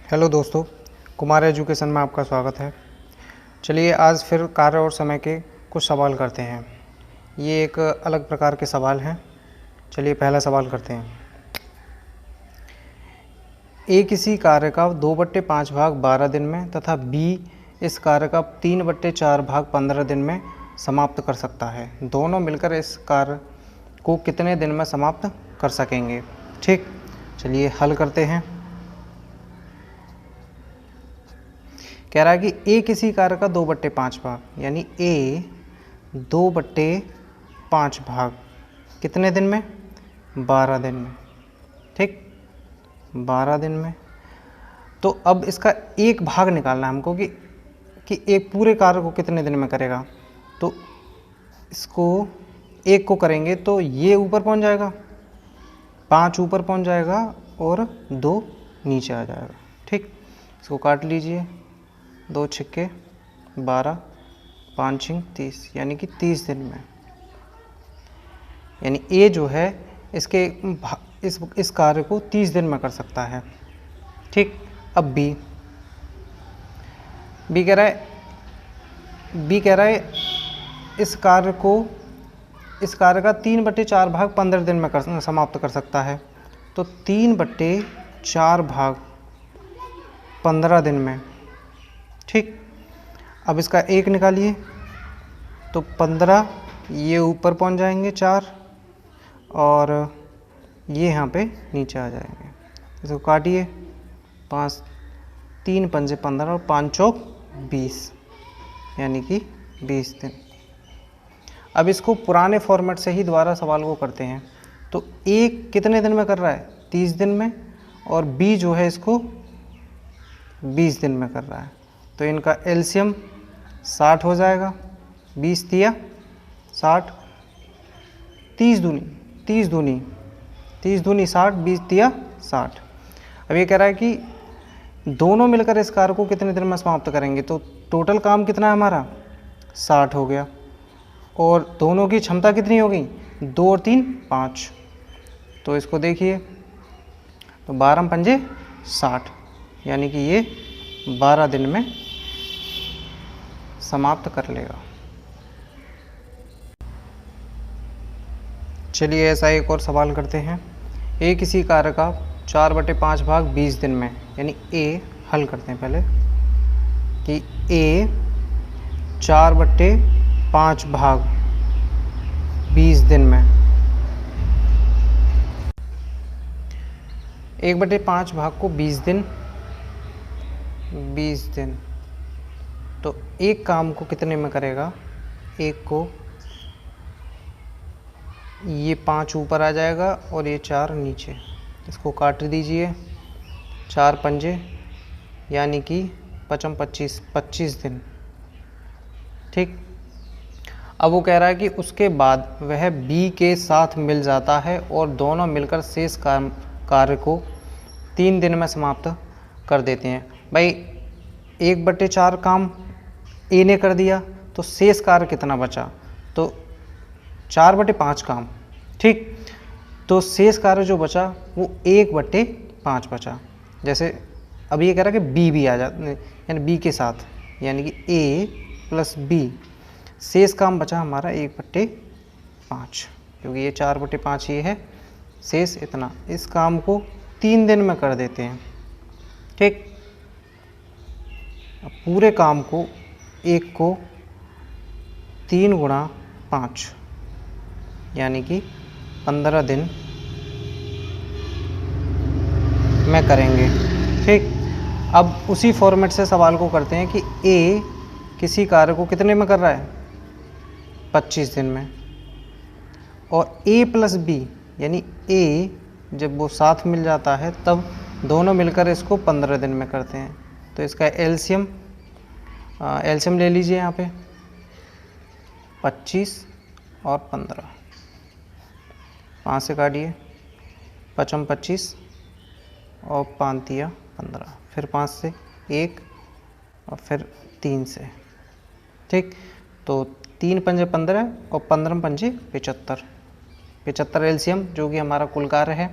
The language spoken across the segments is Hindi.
हेलो दोस्तों, कुमार एजुकेशन में आपका स्वागत है। चलिए आज फिर कार्य और समय के कुछ सवाल करते हैं। ये एक अलग प्रकार के सवाल हैं। चलिए पहला सवाल करते हैं। ए किसी कार्य का 2/5 भाग 12 दिन में तथा बी इस कार्य का 3/4 भाग 15 दिन में समाप्त कर सकता है। दोनों मिलकर इस कार्य को कितने दिन में समाप्त कर सकेंगे? ठीक, चलिए हल करते हैं। कह रहा है कि ए किसी कार्य का 2/5 भाग, यानी ए 2/5 भाग कितने दिन में? 12 दिन में। ठीक, 12 दिन में। तो अब इसका एक भाग निकालना है हमको कि एक पूरे कार्य को कितने दिन में करेगा। तो इसको एक को करेंगे तो ये ऊपर पहुंच जाएगा, 5 ऊपर पहुंच जाएगा और 2 नीचे आ जाएगा। ठीक, इसको काट लीजिए। 2 छिक्के 12, 5 छिंग 30, यानी कि 30 दिन में। यानी ए जो है इस कार्य को 30 दिन में कर सकता है। ठीक, अब बी कह रहा है इस कार्य का 3/4 भाग 15 दिन में समाप्त कर सकता है। तो 3/4 भाग 15 दिन में। ठीक, अब इसका एक निकालिए तो 15, ये ऊपर पहुंच जाएंगे 4 और ये यहाँ पे नीचे आ जाएंगे। इसको काटिए, 5 3 पंजे 15 और 5 चौक 20, यानी कि 20 दिन। अब इसको पुराने फॉर्मेट से ही दोबारा सवाल को करते हैं। तो एक कितने दिन में कर रहा है? 30 दिन में, और बी जो है इसको 20 दिन में कर रहा है। तो इनका एलसीएम 60 हो जाएगा। 20 तिया 60, 30 दूनी 60, 20 तिया 60। अब ये कह रहा है कि दोनों मिलकर इस कार्य को कितने दिन में समाप्त करेंगे। तो टोटल काम कितना है हमारा? 60 हो गया, और दोनों की क्षमता कितनी हो गई? 2 और 3 5। तो इसको देखिए, तो 12 पंजे 60, यानी कि ये 12 दिन में समाप्त कर लेगा। चलिए ऐसा एक और सवाल करते हैं। ए किसी कार्य का 4/5 भाग 20 दिन में, यानी ए हल करते हैं पहले कि ए 4/5 भाग 20 दिन में 1/5 भाग को 20 दिन, तो एक काम को कितने में करेगा? एक को ये 5 ऊपर आ जाएगा और ये 4 नीचे। इसको काट दीजिए, 4 पंजे, यानी कि 25 दिन। ठीक, अब वो कह रहा है कि उसके बाद वह बी के साथ मिल जाता है और दोनों मिलकर शेष कार्य को 3 दिन में समाप्त कर देते हैं। भाई 1/4 काम ए ने कर दिया, तो शेष कार्य कितना बचा? तो 4/5 काम। ठीक, तो शेष कार्य जो बचा वो 1/5 बचा। जैसे अब ये कह रहा है कि बी भी आ जाता, यानी बी के साथ, यानी कि ए प्लस बी, शेष काम बचा हमारा 1/5, क्योंकि ये 4/5 ये है, शेष इतना। इस काम को 3 दिन में कर देते हैं। ठीक, अब पूरे काम को एक को 3 × 5, यानी कि 15 दिन में करेंगे। ठीक, अब उसी फॉर्मेट से सवाल को करते हैं कि ए किसी कार्य को कितने में कर रहा है? 25 दिन में, और ए प्लस बी, यानी ए जब वो साथ मिल जाता है तब दोनों मिलकर इसको 15 दिन में करते हैं। तो इसका एलसीएम ले लीजिए यहाँ पे, 25 और 15, 5 से काटिए, 55 25 और 5 तिया 15, फिर 5 से 1 और फिर 3 से। ठीक, तो 3 पंजे 15 और 15 पंजे 75 एलसीएम, जो कि हमारा कुल कार्य है।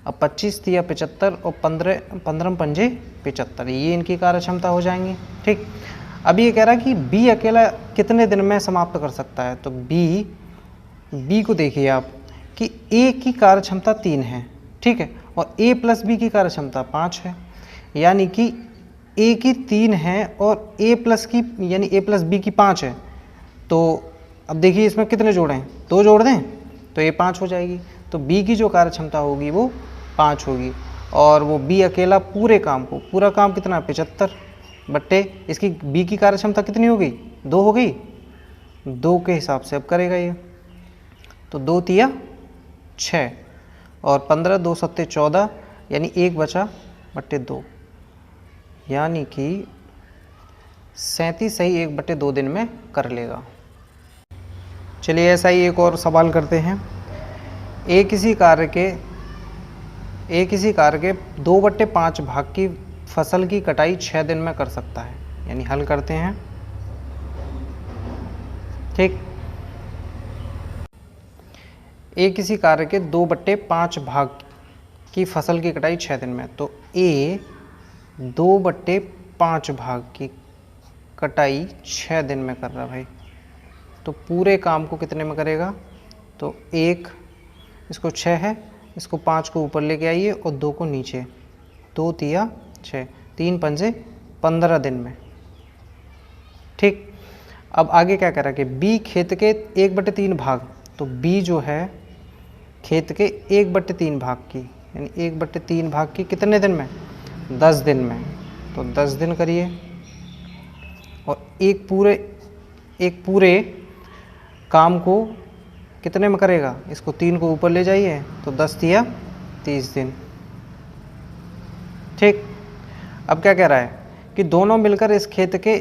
अब 25 तिया 75 और 15 पंजे 75, ये इनकी कार्य क्षमता हो जाएंगी। ठीक, अब ये कह रहा है कि बी अकेला कितने दिन में समाप्त कर सकता है। तो बी को देखिए आप कि ए की कार्य क्षमता 3 है, ठीक है, और ए प्लस बी की कार्य क्षमता 5 है, यानी कि ए की 3 है और ए प्लस बी की 5 है। तो अब देखिए इसमें कितने जोड़ें, 2 जोड़ दें तो ये 5 हो जाएगी। तो बी की जो कार्य क्षमता होगी वो 5 होगी, और वो बी अकेला पूरा काम कितना 75 बट्टे इसकी बी की कार्य क्षमता कितनी हो गई, 2 हो गई, 2 के हिसाब से अब करेगा ये। तो 2 तिया 6 और 15 2 सत्ते 14, यानी 1 बचा बट्टे 2, यानी कि 37 सही 1/2 दिन में कर लेगा। चलिए ऐसा ही एक और सवाल करते हैं। ए किसी कार्य के 2/5 भाग की फसल की कटाई 6 दिन में कर सकता है, यानी हल करते हैं। ठीक, ए किसी कार्य के 2/5 भाग की फसल की कटाई 6 दिन में, तो ए 2/5 भाग की कटाई 6 दिन में कर रहा भाई, तो पूरे काम को कितने में करेगा। तो 1, इसको 6 है, इसको 5 को ऊपर लेके आइए और 2 को नीचे, 2 तिया 6, 3 पंजे 15 दिन में। ठीक, अब आगे क्या कह रहा है कि बी खेत के 1/3 भाग, तो बी जो है खेत के 1/3 भाग की, यानी 1/3 भाग की कितने दिन में, 10 दिन में। तो 10 दिन करिए, और एक पूरे काम को कितने में करेगा, इसको 3 को ऊपर ले जाइए तो 10 तिया 30 दिन। ठीक, अब क्या कह रहा है कि दोनों मिलकर इस खेत के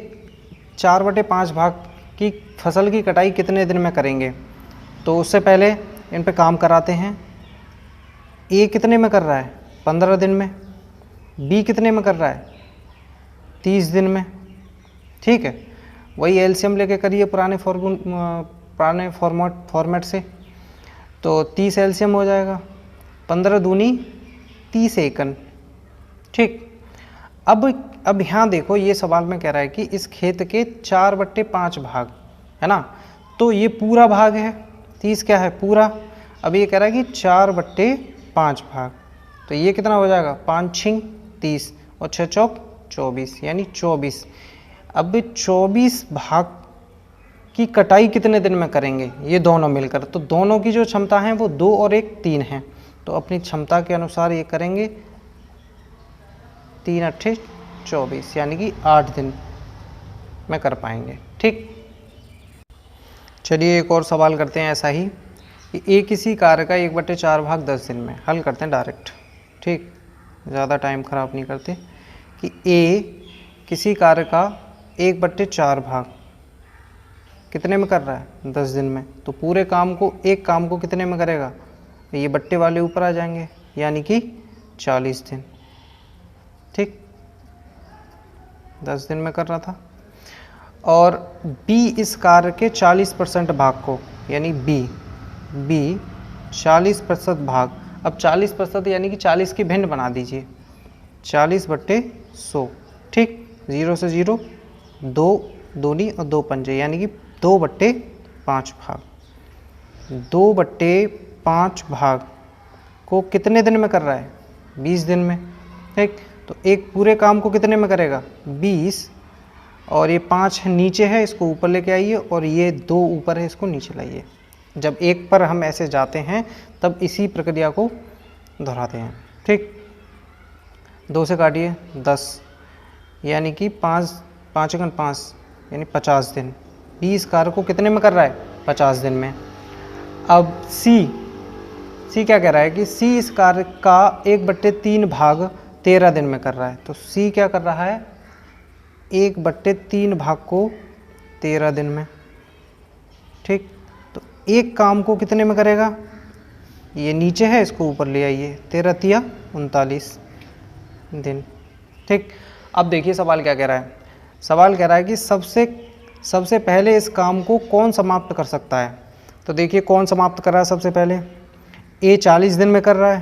4/5 भाग की फसल की कटाई कितने दिन में करेंगे। तो उससे पहले इन पे काम कराते हैं। ए कितने में कर रहा है, 15 दिन में, बी कितने में कर रहा है, 30 दिन में। ठीक है, वही एलसीएम लेके करिए पुराने फॉर्मेट से, तो 30 एलसीएम हो जाएगा, 15 दूनी 30 एकन। ठीक, अब यहाँ देखो ये सवाल में कह रहा है कि इस खेत के 4/5 भाग है ना, तो ये पूरा भाग है, 30 क्या है पूरा। अब ये कह रहा है कि 4/5 भाग, तो ये कितना हो जाएगा, 5 6 30 और 6 चौक 24, यानी 24। अब 24 भाग की कटाई कितने दिन में करेंगे ये दोनों मिलकर, तो दोनों की जो क्षमता है वो 2 और 1 3 है, तो अपनी क्षमता के अनुसार ये करेंगे 3 8 24, यानी कि 8 दिन में कर पाएंगे। ठीक, चलिए एक और सवाल करते हैं ऐसा ही कि ए किसी कार्य का 1/4 भाग 10 दिन में, हल करते हैं डायरेक्ट। ठीक, ज़्यादा टाइम ख़राब नहीं करते। कि ए किसी कार्य का 1/4 भाग कितने में कर रहा है, 10 दिन में, तो पूरे काम को, एक काम को कितने में करेगा, ये बट्टे वाले ऊपर आ जाएंगे, यानी कि 40 दिन। ठीक, 10 दिन में कर रहा था। और बी इस कार्य के 40% भाग को, यानी बी 40% भाग, अब 40% यानी कि 40 की भिन्न बना दीजिए, 40/100। ठीक, 0 से 0, 2 दूनी और 2 पंजे, यानी कि 2/5 भाग। 2/5 भाग को कितने दिन में कर रहा है, 20 दिन में। ठीक, तो एक पूरे काम को कितने में करेगा, 20, और ये 5 नीचे है, इसको ऊपर लेके आइए, और ये 2 ऊपर है, इसको नीचे लाइए। जब एक पर हम ऐसे जाते हैं तब इसी प्रक्रिया को दोहराते हैं। ठीक, 2 से काटिए 10, यानी कि 5 5 5, यानी 50 दिन। 20 कार्य को कितने में कर रहा है, 50 दिन में। अब सी क्या कह रहा है कि सी इस कार्य का 1/3 भाग 13 दिन में कर रहा है, तो सी क्या कर रहा है, 1/3 भाग को 13 दिन में। ठीक, तो एक काम को कितने में करेगा, ये नीचे है, इसको ऊपर ले आइए, 13 तिया 39 दिन। ठीक, अब देखिए सवाल क्या कह रहा है। सवाल कह रहा है कि सबसे पहले इस काम को कौन समाप्त कर सकता है। तो देखिए कौन समाप्त कर रहा है सबसे पहले, ए 40 दिन में कर रहा है,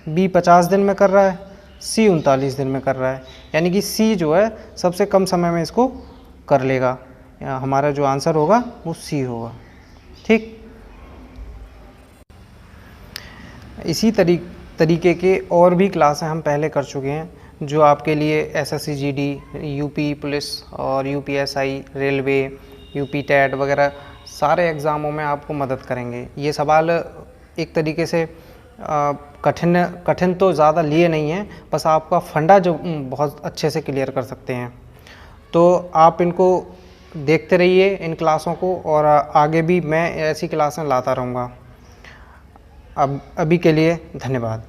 बी 50 दिन में कर रहा है, सी 39 दिन में कर रहा है, यानी कि सी जो है सबसे कम समय में इसको कर लेगा। हमारा जो आंसर होगा वो सी होगा। ठीक, इसी तरीके के और भी क्लासें हम पहले कर चुके हैं, जो आपके लिए एसएससी जीडी, यूपी पुलिस और यूपीएसआई, रेलवे, यूपी टेट वगैरह सारे एग्ज़ामों में आपको मदद करेंगे। ये सवाल एक तरीके से कठिन तो ज़्यादा लिए नहीं हैं, बस आपका फंडा जो बहुत अच्छे से क्लियर कर सकते हैं। तो आप इनको देखते रहिए इन क्लासों को, और आगे भी मैं ऐसी क्लासें लाता रहूँगा। अब अभी के लिए धन्यवाद।